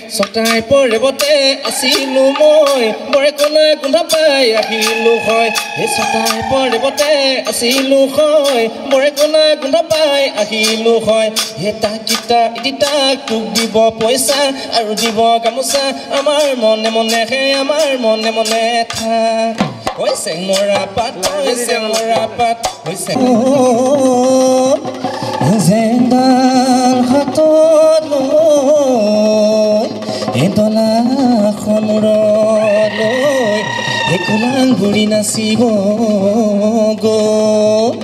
ছটাই পৰেবতে আছিলো মই বৰে কোনে গোন্ধ পাই আহিলো হয় হে ছটাই পৰেবতে আছিলো হয় বৰে কোনে গোন্ধ পাই আহিলো হয় হে তাকিটা ইটাক তোক দিব পইচা আৰু দিব গামোচা আমাৰ মনে মনে হে আমাৰ মনে মনে থাক হৈছে মৰা পাত হৈছে মৰা পাত হৈছে জেংডাল হাতত এডলাখন মূৰলৈ একোলাং ঘূৰি নাচিব গ'ল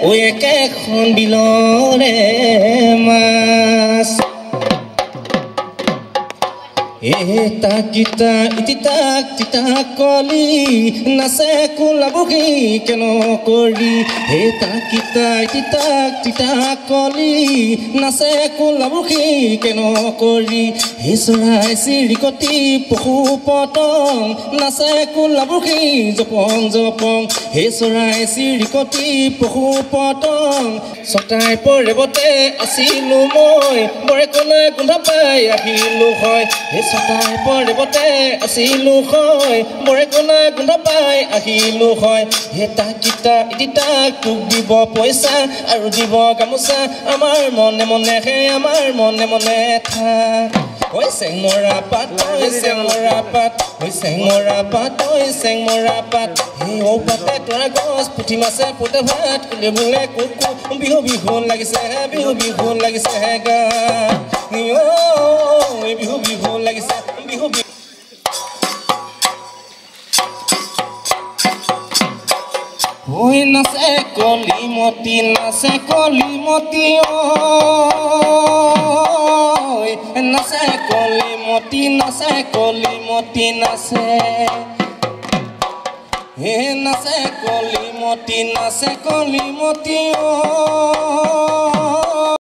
ওই এখন বিলৰে মাছ তাকিটা ইতিতাক তিতাক কলি নাচে কোলাবুকি কেন কৰি হে তাকিটা ইতিতাক তিতাক কলি নাচে কোলাবুকি কেন কৰি হে চৰাই চিৰিকটি পশু পতং নাচে কোলাবুকি জপং জপং হে চৰাই চিৰিকটি পশু পতং ছটাই পৰেবতে আছিলো মই বৰে কোনে গোন্ধ পাই আহিলো হয় ছটাই পৰেবতে আছিলো হয় বৰে কোনে গোন্ধ পাই আহিলো হয় হে তাকিটা ইটাক তোক দিব পইচা আৰু দিব গামোচা আমাৰ মনে মনে হে আমাৰ মনে মনে থাক হৈছে মৰা পাত হৈছে মৰা পাত হৈছে মৰা পাত হৈছে মৰা পাত হে ঔ পাতে তৰা গছ পুঠি মাছে পুতে ভাত কোলে বোলে কুকু বিহু বিহু লাগিছে হে গা বিহু বিহু লাগিছে বিহু বিহু ঐ নাচে কলিমতি নাচে কলিমতি নাচে কলিমতি নাচে কলিমতি নাচে হে নাচে কলিমতি নাচে কলিমতি